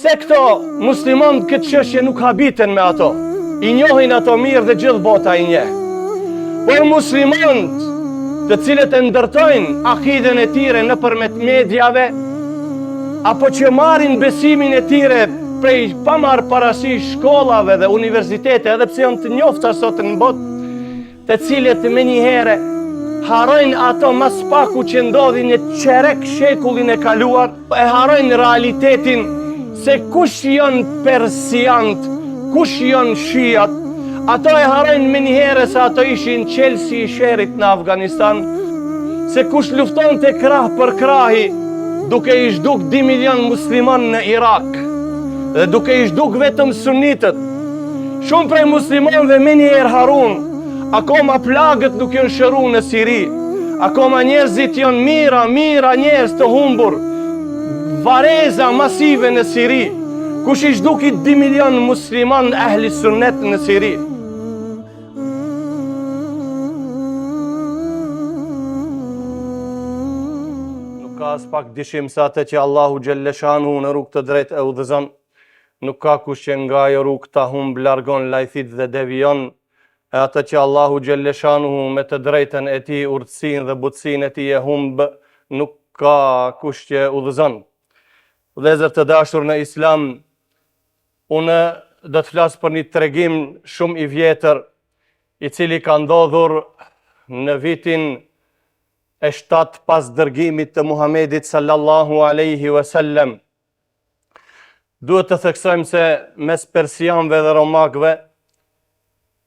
Pse këto musliman këtë çështje nuk habiten me ato? I njohin ato mirë dhe gjithë bota i njeh. Por muslimanët të cilët e ndërtojnë akiden e tyre nëpërmjet mediave, apo që marrin besimin e tyre prej pa marrë parasysh shkollave dhe universitete, edhe pse janë të njohta sot në botë, të cilët menjëherë harojnë ato mas paku që ndodhi në çerek shekullin e kaluar, e harojnë realitetin se kush janë persiant, kush janë shiat. Ato e harojnë menjëherë se ato ishin qelsi i sherit në Afganistan, se kush lufton të krah për krahi, duke i zhduk 2 milion musliman në Irak, dhe duke i zhduk vetëm sunitët. Shumë prej muslimanëve menjëherë harun, akoma plagët nuk janë shëru në Siri, akoma njerëzit janë mira njerëz të humbur, vareza masive në Siri, kush i zhduki 2 milion musliman ahli sunnet në Siri. Nuk ka as pak dyshim se atë që Allahu Gjelleshanu në rrugë të drejtë e udhëzon, nuk ka kush që nga ajo rrugë ta humb largon lajthit dhe devion, e atë që Allahu Gjelleshanu me të drejtën e tij, urtësinë dhe butësinë e tij e humb, nuk ka kush që udhëzon. Vëllezër të dashur në Islam, unë do të flas për një tregim shumë i vjetër, i cili ka ndodhur në vitin e 7 pas dërgimit të Muhamedit sallallahu alaihi wasallam. Duhet të theksojmë se mes persianëve dhe romakëve,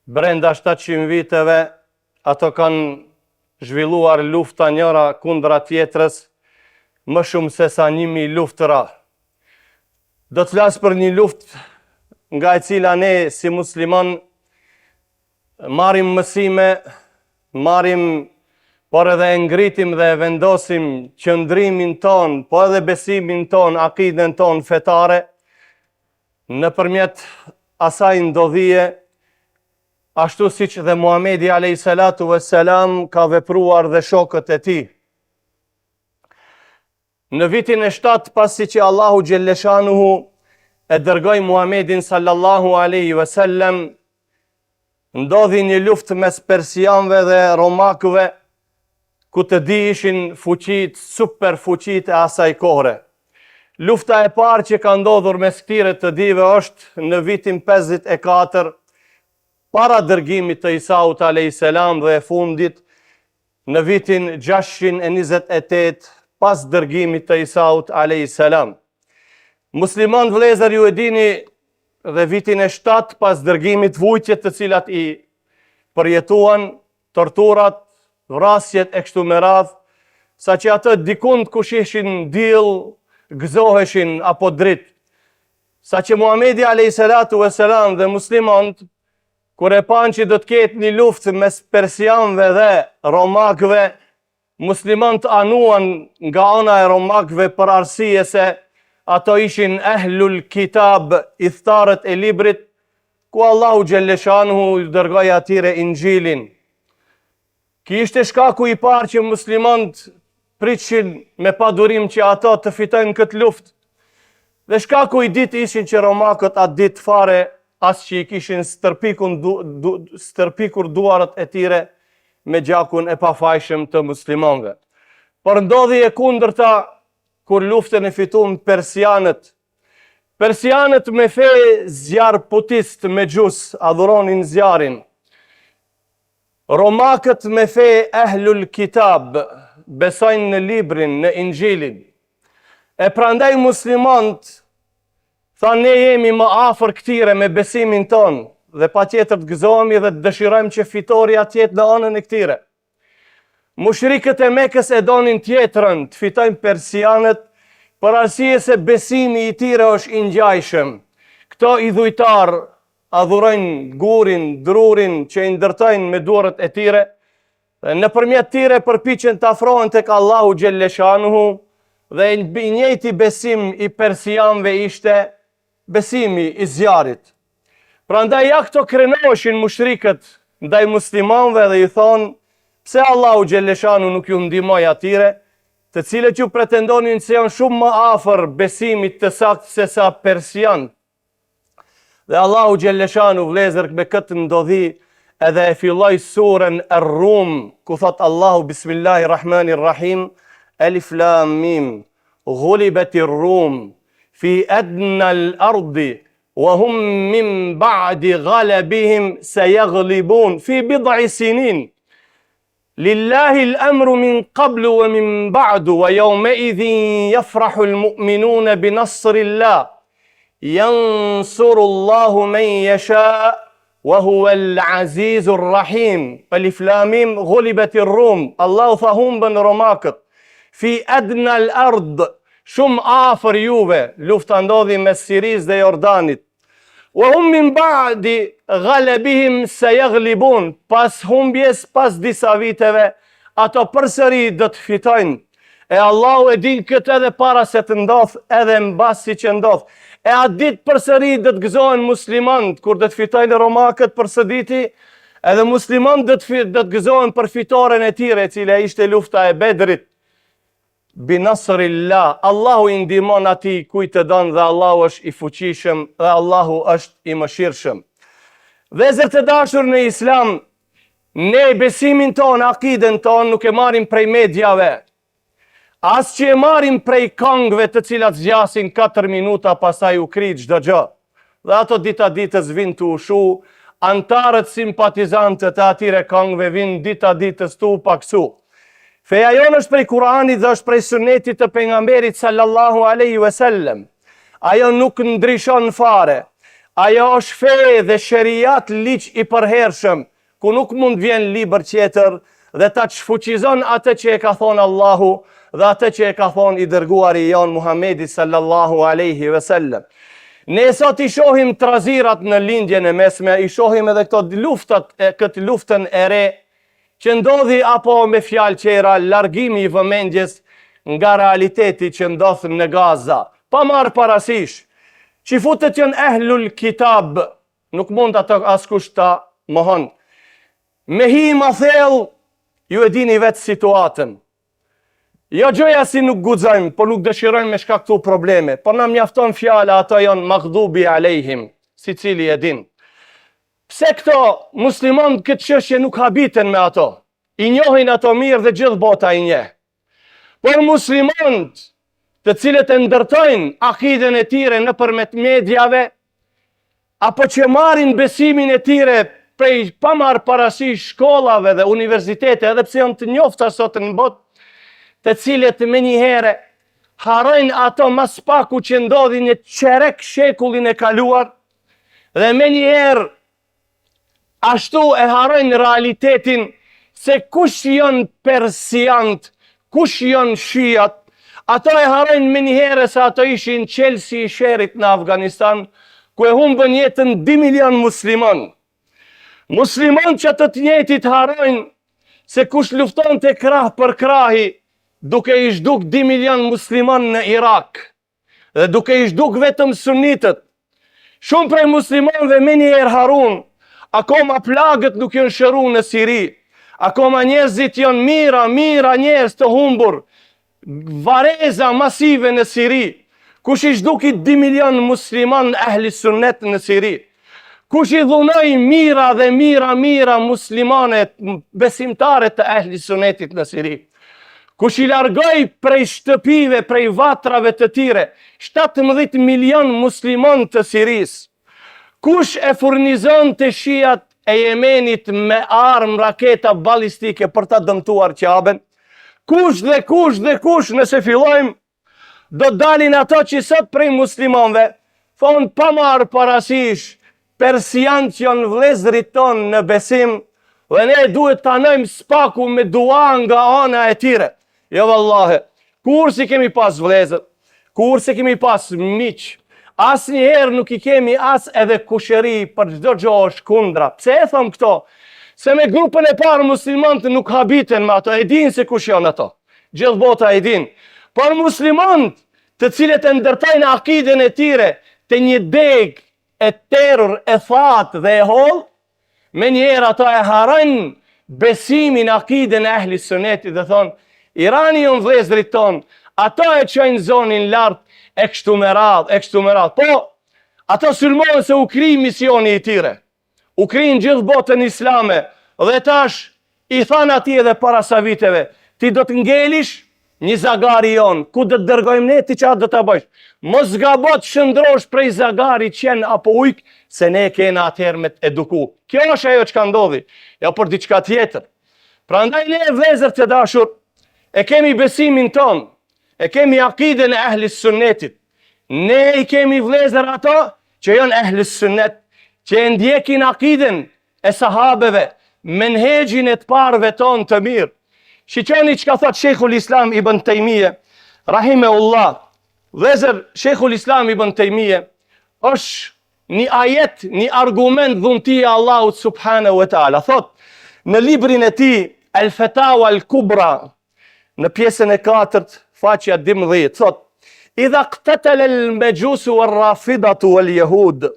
brenda 700 viteve, ato kanë zhvilluar lufta njëra kundra tjetrës, më shumë se sa 1000 luftëra. Do të flas për një luftë nga e cila ne si musliman marrim mësime, por edhe e ngritim dhe e vendosim qëndrimin ton, po edhe besimin ton, akiden ton fetare, nëpërmjet asaj ndodhie, ashtu siç dhe Muhamedi alayhis salatu vesselam ka vepruar dhe shokët e tij. Në vitin e 7 pasi që Allahu Gjelleshanuhu e dërgoi Muhamedin sallallahu alaihi wasallam, ndodhi një luftë mes persianëve dhe romakëve, ku të di ishin fuqit, super fuqit e asaj kohre. Lufta e parë që ka ndodhur mes këtyre të dive është në vitin 54, para dërgimit të Isaut alayhis salam, dhe e fundit në vitin 628 pas dërgimit të Isaut alayhis salam. Musliman vëllezër, ju e dini, dhe vitin e 7 pas dërgimit, vujtjet të cilat i përjetuan, torturat, vrasjet e kështu me radhë, sa që atë dikund kush ishin diell, gëzoheshin apo dritë. Sa që Muhamedi alayhis salatu vesselam dhe muslimanët, kur e panë që do të ketë një luftë mes persianëve dhe romakëve, muslimanët anuan nga ana e romakëve për arsye se ato ishin ehlul kitab, idhtarët e librit, ku Allahu Gjelleshanuhu i dërgoi atyre Injilin. Ky ishte shkaku i parë që muslimanët pritshin me padurim që ato të fitojnë këtë luftë. Dhe shkaku i dytë ishin që romakët atë ditë fare as që i kishin stërpikur duarët e tyre me gjakun e pafajshëm të muslimanëve. Por ndodhi e kundërta kur luftën e fituan persianët. Persianët me fe zjarr putist me gjus adhuronin zjarin. Romakët me fe ehlul kitab besojnë në librin, në Injilin. E prandaj muslimanët thanë, ne jemi më afër këtyre me besimin ton, dhe patjetër të gëzohemi dhe të dëshirojmë që fitorja të jetë në anën e këtyre. Mushrikët e Mekës e donin tjetrën, të fitojnë persianët, për arsye se besimi i tyre është i ngjajshëm. Këto idhujtar adhurojnë gurin, drurin që i ndërtojnë me duarët e tyre, dhe nëpërmjet tyre përpiqen të afrohen tek Allahu Gjelleshanuhu, dhe i njëjti besim i persianëve ishte besimi i zjarit. Prandaj ja këto krenoheshin mushrikët ndaj muslimanëve dhe i thonë, pse Allahu Gjelleshanu nuk ju ndihmoi atyre, të cilët ju pretendonin se janë shumë më afër besimit të saktë se sa persian. Dhe Allahu Gjelleshanu vlezër me këtë ndodhi edhe e filloi surën Ar-Rum, ku thot Allahu Bismillahirrahmanirrahim, Alif Lam Mim, Ghulibatir Rum, fi adna al-ardi, wa hum min ba'di ghalabihim sayaghlibun fi bid'i sinin. Lillahi al-amru min qablu wa min ba'du, wa yawma'idhin yafrahu al-mu'minuna bi nasrillah. Yansurullahu man yasha wa huwa al-azizur rahim. Alif Lam Mim, Ghulibatir Rum. Allahu tha humbën romakët. Fi adna al-ard, shumë afër juve, lufta ndodhi mes Sirisë dhe Jordanit. Wa hum min ba'di ghalabihim sayaghlibun, pas humbjes, pas disa viteve, ato përsëri do të fitojnë. E Allahu e din këtë edhe para se të ndodh, edhe mbasi që ndodh. E atë ditë përsëri do të gëzohen muslimanët, kur do të fitojnë romakët përsëditi, edhe muslimanët do të gëzohen për fitoren e tyre, e cila ishte lufta e Bedrit. Binasrillah, Allahu i ndihmon atij kujt të don dhe Allahu është i fuqishëm dhe Allahu është i mëshirshëm. Vëllezër të dashur në Islam, ne besimin ton, akiden ton nuk e marrim prej mediave. As që e marrim prej këngëve të cilat zgjasin 4 minuta pastaj u kri çdo gjë. Dhe ato dita ditës vinë të ushu, antarët simpatizantët e atyre këngëve vinë dita ditës tu paksu. Feja jonë është prej Kuranit dhe është prej sunetit të pejgamberit sallallahu alaihi wasallam. Ajo nuk ndryshon fare. Ajo është fe dhe sheriat liq i përhershëm, ku nuk mund vjen libër tjetër dhe ta çfuqizon atë që e ka thonë Allahu dhe atë që e ka thonë i dërguari jon Muhamedi sallallahu alaihi wasallam. Ne sot i shohim trazirat në lindjen e mesme, i shohim edhe këtë luftën e re, që ndodhi apo me fjalë qera, largimi i vëmendjes nga realiteti që ndodh në Gaza. Pa marrë parasysh, që futet janë ehlul kitab, nuk mund ato askush ta mohon. Me hi ma thellë, ju e dini vetë situatën. Jo gjoja si nuk guxojmë, por nuk dëshirojmë me shkaktu probleme, por na mjafton fjala ato janë maghdubi alejhim, si cili e din. Pse këto muslimanë këtë çështje nuk habiten me ato? I njohin ato mirë dhe gjithë bota i njeh. Por muslimanët, të cilët e ndërtojnë akiden e tyre nëpërmjet mediave, apo që marrin besimin e tyre prej pa marrë parasysh shkollave dhe universitete, edhe pse janë të njofta sot në botë, të cilët menjëherë harrojnë ato mas paku që ndodhi në çerek shekullin e kaluar, dhe menjëherë ashtu e harrojnë realitetin se kush janë persiant, kush janë shiat. Ato e harrojnë menjëherë se ato ishin Chelsea i Sherit në Afganistan, ku e humbën jetën 2 milion musliman. Musliman që të njëjtit harrojnë se kush lufton të krah për krahi, duke i zhduk 2 milion musliman në Irak, dhe duke i zhduk vetëm sunitët. Shumë prej muslimanëve menjëherë harun, akoma plagët nuk janë shëru në Siri, akoma njerëzit janë mira njerëz të humbur, vareza masive në Siri, kush i zhduki 2 milion musliman ehli sunnet në Siri, kush i dhunoi mira dhe mira muslimane besimtare të ehli sunnetit në Siri, kush i largoi prej shtëpive, prej vatrave të tyre 17 milion musliman të Siris, kush e furnizon të shiat e Jemenit me armë, raketa balistike për ta dëmtuar Qaben? Kush dhe kush, nëse fillojmë, do dalin ato që sot prej muslimanëve, thonë pa marrë parasysh, persianë që janë vëllezërit tonë në besim, dhe ne duhet ta nëjmë spaku me dua nga ana e tyre. Jo vallahi, kur si kemi pas vëllezër, kur si kemi pas miq, asnjëherë nuk i kemi as edhe kushëri për çdo gjë është kundra. Pse e them këto? Se me grupën e parë muslimanët nuk habiten me ato, e din se kush janë ato. Gjithë bota e din. Por muslimanët, të cilët e ndërtojnë akiden e tyre të një deg e terror, e thatë dhe e holl, menjëherë ato e harrojnë besimin, akiden e ehli sunnetit dhe thonë, Irani janë vëllezërit ton, ato e çojnë zonin lart e kështu me radhë. Po, ato sulmojnë se u kri misioni i tyre. U krijnë gjithë botën islame dhe tash i thanë atij edhe para sa viteve, ti do të ngelish një zagari jon, ku do të dërgojmë ne ti çfarë do ta bësh? Mos gabot shëndrosh prej zagari qen apo ujk, se ne kena atëherë me të eduku. Kjo është ajo çka ndodhi, jo për diçka tjetër. Prandaj ne vëllezër të dashur, e kemi besimin ton, e kemi akiden e ehlis sunnetit. Ne i kemi vëllezër ato që janë ehlis sunnet, që e ndjekin akiden e sahabeve, menhegjin e të parëve ton të mirë. Shiqoni që ka thot Sheikhul Islam Ibn Taymije, rahimehullah. Vëllezër, Sheikhul Islam Ibn Taymije është një ajet, një argument dhuntia Allahut subhanahu wa taala. Thot në librin e tij El Fatawa Al Kubra, në pjesën e 4, faqja 12, thot: "Idha qtatala al-majus wal-rafidatu wal-yahud,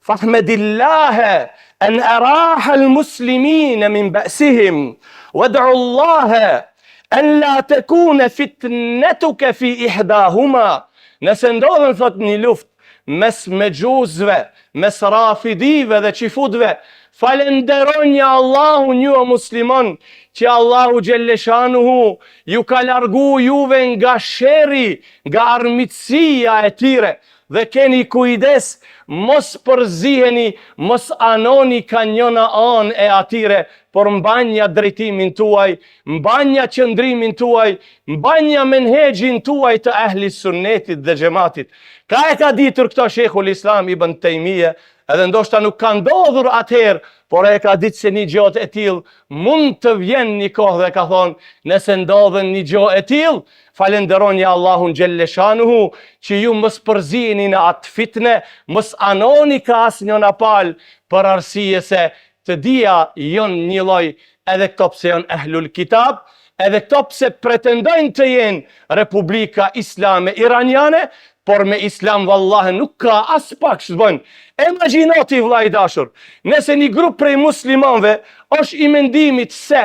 fahmedillaha an araha al-muslimina min ba'sihim, وادعوا الله أن لا تكون فتنتك في إحداهما." Nëse ndodhen, thot, një luft mes mexhuzve, mes rafidive dhe qifutve, falenderoni Allahun ju o muslimon, që Allahu Gjelleshanuhu ju ka largu juve nga sheri, nga armitësia e tyre, dhe keni kujdes, mos përziheni, mos anoni ka njëna anë e atyre, por mbanja drejtimin tuaj, mbanja qëndrimin tuaj, mbanja menhegjin tuaj të ehli sunnetit dhe xhamatit. Ka e ka ditur këto Sheikhul Islam Ibn Taymije, edhe ndoshta nuk ka ndodhur atëherë, por e ka ditë se një gjë e tillë mund të vjen një kohë dhe ka thonë, nëse ndodhen një gjë e tillë, falenderoni Allahun Gjelleshanuhu që ju mos përziheni në atë fitne, mos anoni ka asnjëna palë, për arsye se të dia janë një lloj, edhe këto pse janë ehlul kitab, edhe këto pse pretendojnë të jenë Republika Islame Iraniane, por me islam vallahi nuk ka as pak shbën. Imagjinoti vllai i dashur, nëse një grup prej muslimanëve është i mendimit se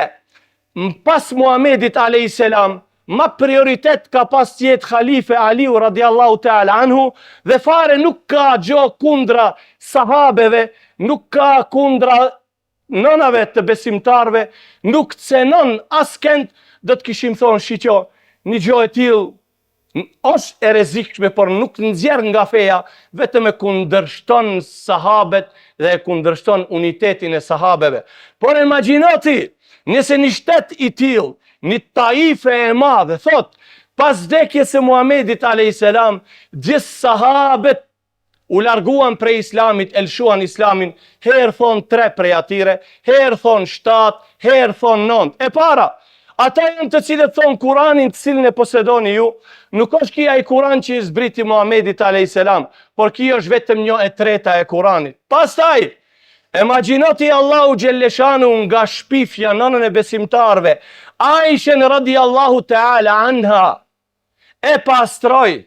pas Muhamedit alayhis salam ma prioritet ka pas jetë Khalife Aliu radiallahu ta'ala anhu, dhe fare nuk ka gjo kundra sahabeve, nuk ka kundra nënave të besimtarve, nuk cenon askend, do të kishim thonë shiqo, një gjo e tillë është e rrezikshme, por nuk nxjerr nga feja, vetëm e kundërshton sahabet dhe e kundërshton unitetin e sahabeve. Por imagjinoti, nëse një shtet i tillë, një taife e madhe, thot, pas vdekjes së Muhamedit alayhis salam, gjithë sahabet u larguan prej islamit, elshuan islamin, herë thon 3 prej atyre, herë thon 7, herë thon 9. E para, ata janë të cilët thonë Kuranin të cilin e posedoni ju, nuk është kia i Kuran që i zbriti Muhamedit alayhis salam, por kia është vetëm 1/3 e Kuranit. Pastaj, imagjinoti Allahu Gjelleshanu nga shpifja nënën e besimtarve, Aishen radiallahu ta'ala anha, e pastroj,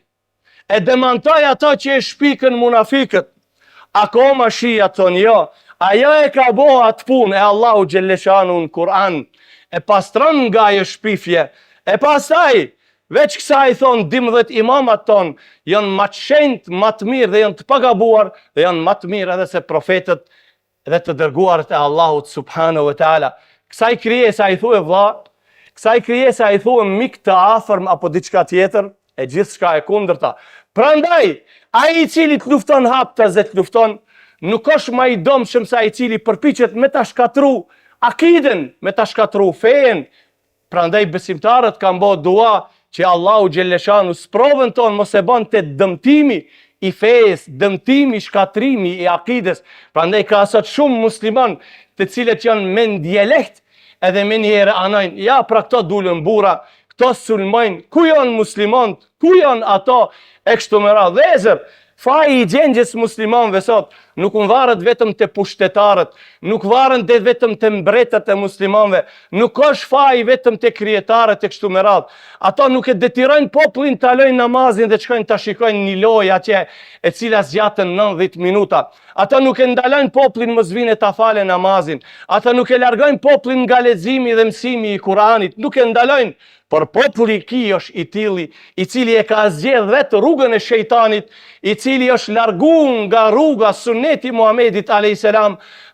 e demantoj ato që e shpikën munafikët. Akoma shia thonë jo, ajo e ka bo atë punë e Allahu Gjelleshanu në Kur'an, e pastron nga ajo shpifje. E pastaj, veç kësaj thonë 12 imamat tonë, janë më të shenjtë, më të mirë dhe janë të pagabuar, dhe janë më të mirë edhe se profetët dhe të dërguarët e Allahut subhanahu wa ta'ala. Kësaj krijesa i thuaj vlla, kësaj krijesa i thuaj mik të afërm apo diçka tjetër, e gjithçka e kundërta. Prandaj, ai i cili të lufton haptas dhe të lufton, nuk është më i domshëm se ai i cili përpiqet me ta shkatru akiden, me ta shkatru fejen. Prandaj besimtarët kanë bërë dua që Allahu Gjelleshanu sprovën tonë mos e bën të dëmtimi i fejes, dëmtimi, shkatrimi i akides. Prandaj ka sot shumë musliman të cilët janë me dialekt edhe me njëherë anojnë, ja pra këto dulën bura, këto sulmojnë, ku janë muslimanët, ku janë ato e kështu me radhë. Vëllezër, faji i gjengjes muslimanëve sot nuk varet vetëm te pushtetarët, nuk varet vetëm te mbretët e muslimanëve, nuk është faji vetëm te krijetarët e kështu me radhë. Ato nuk e detyrojnë popullin ta lojnë namazin dhe shkojnë ta shikojnë një lojë atje e cila zgjatën 90 minuta. Ata nuk e ndalojnë popullin mos vinë ta falen namazin. Ata nuk e largojnë popullin nga leximi dhe mësimi i Kuranit, nuk e ndalojnë. Por populli ky është i tillë, i cili e ka zgjedh vetë rrugën e shejtanit, i cili është larguar nga rruga suneti Muhamedit a.s.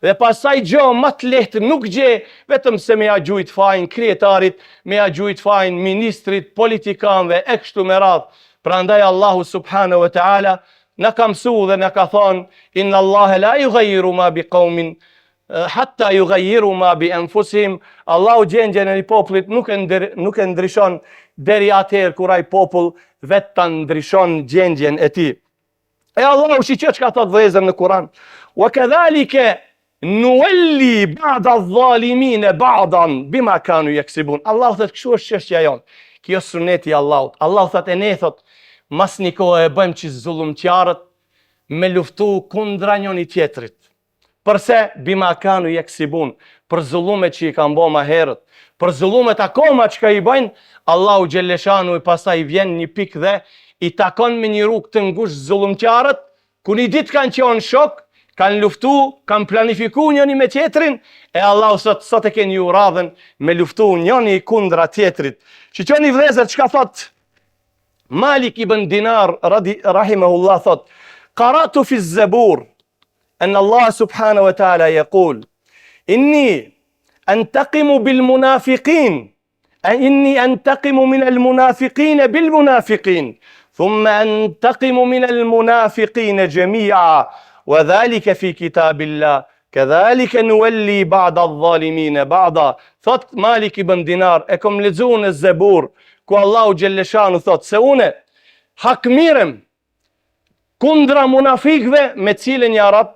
Dhe pasaj gjë më të lehtë nuk gje vetëm se me ja gjujt fajin krijetarit, me ja gjujt fajin ministrit, politikanëve e kështu me radhë. Prandaj Allahu subhanahu wa taala na ka mësuar dhe na ka thonë: inna Allahe la yughayyiru ma bi qaumin hatta yughayyiru ma bi anfusihim. Allahu gjendjen e një popullit nuk e ndryshon deri atëherë kur ai popull vetë ta ndryshon gjendjen e tij. E Allahu shiqë çka thot vëllezër në Kur'an: wa kadhalika nuwalli ba'da adh-dhalimin ba'dan bima kanu yaksibun. Allahu thot kështu është çështja jon. Kjo është suneti i Allahut. Allahu thot e ne thot mas një kohë e bëjmë që zullumqarët me luftu kundra njëri tjetrit. Përse? Bima kanu yaksibun, për zullumet që i kanë bërë më herët, për zullumet akoma që ka i bëjnë, Allahu xhelleshanu i pastaj vjen një pikë dhe i takon me një rrugë të ngushtë zullumqarët, ku një ditë kanë qenë shok, kanë luftu, kanë planifiku njëri me tjetrin, e Allahu sot e keni ju radhën me luftu njëri kundra tjetrit. Shiqoni vëllezër çka thot Malik ibn Dinar rahimahullah thot: qara'tu fi az-zabur أن الله سبحانه وتعالى يقول إني أنتقم بالمنافقين إني أنتقم من المنافقين بالمنافقين ثم أنتقم من المنافقين جميعا وذلك في كتاب الله كذلك نولي بعض الظالمين بعضا. Thot Malik ibn Dinar, e kom lexuar në Zebur ku Allahu xhelleshanu thot se une hakmirem kundra munafikëve me cilën ja rap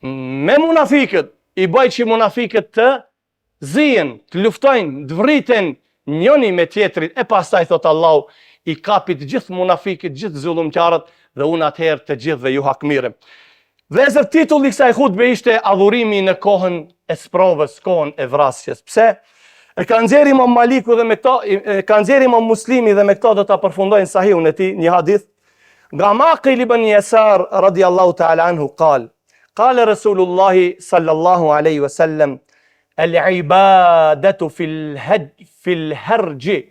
me munafikët, i bëj që munafikët të zihen, të luftojnë, të vriten njëri me tjetrin, e pastaj thot Allahu i kapit gjithë munafikët, gjithë zullumqarët dhe unë atëherë të gjithëve ju hakmirem. Vëllezër, titulli i kësaj hutbe ishte adhurimi në kohën e sprovës, kohën e vrasjes. Pse? E ka nxjerrë Imam Maliku dhe me këto, ka nxjerrë Imam Muslimi dhe me këto do ta përfundojnë sahihun e tij, një hadith nga Maqil ibn Yasar radiyallahu ta'ala anhu qal قال رسول الله صلى الله عليه وسلم العبادة في الهرج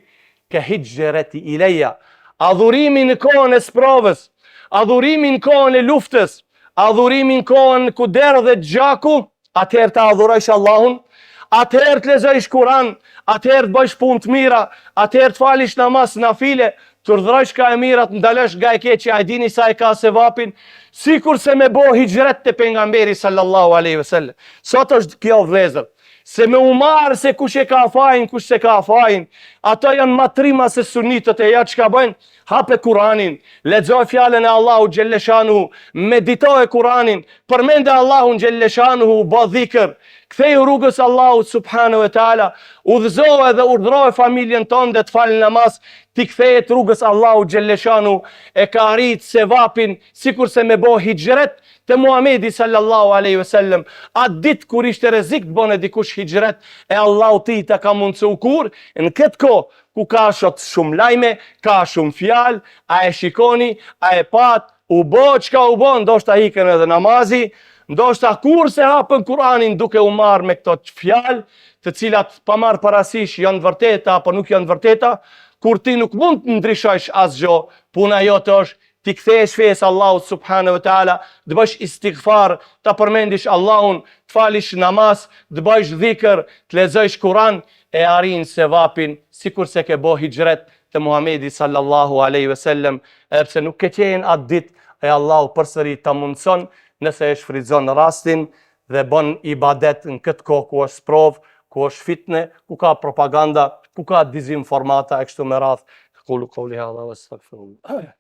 كهجرة إلي. Adhurimi në kohën e sprovës, adhurimi në kohën e luftës, adhurimi në kohën ku derë dhe gjaku, atëherë të adhurojsh Allahun, atëherë të lexojsh Kur'an, atëherë të bëjsh punë të mira, atëherë të falish namaz nafile, të urdhrosh ka e mirat, ndalosh nga e keqja, ai dini sa e ka sevapin, sikur se me bo hijret te pejgamberi sallallahu alaihi wasallam. Sot është kjo vëllezër, se me umarë se kush e ka fajin, kush se ka fajin, ato janë matrima se sunitët e ja çka bëjnë, hape Kur'anin, lexoj fjalën e Allahu xhelleshanu, meditoj Kur'anin, përmende Allahun xhelleshanu, bë dhikr, kthej rrugës Allahut subhanahu wa taala, udhëzoje dhe urdhroje familjen tonë të falë namaz, ti kthehet rrugës Allahu xhelleshanu, e ka arrit sevapin sikur se me bo hijret te Muhamedi sallallahu alaihi wasallam. Atë ditë kur ishte rrezik të bëne dikush hijret, e Allahu ti ta ka mundsu kur në këtë kohë ku ka shumë lajme, ka shumë fjalë, a e shikoni, a e pat, u bo çka u bo, ndoshta ikën edhe namazi, ndoshta kur se hapën Kur'anin duke u marrë me këto fjalë, të cilat pa marrë parasysh janë vërteta apo nuk janë vërteta, kur ti nuk mund të ndryshojsh asgjë, puna jote është ti kthehesh fesë Allahut subhanahu wa taala, të bësh istighfar, ta përmendish Allahun, të falish namaz, të bësh dhikr, të lexojsh Kur'an, e arrin sevapin sikur se ke bo hijret te Muhamedi sallallahu alaihi wasallam, edhe pse nuk ke qenë atë ditë, e Allahu përsëri ta mundson nëse e shfrytëzon rastin dhe bën ibadet në këtë kohë ku është sprovë, ku është fitne, ku ka propaganda, ku ka dezinformata e kështu me radhë. Qulu qouli hadha wastaghfirullah.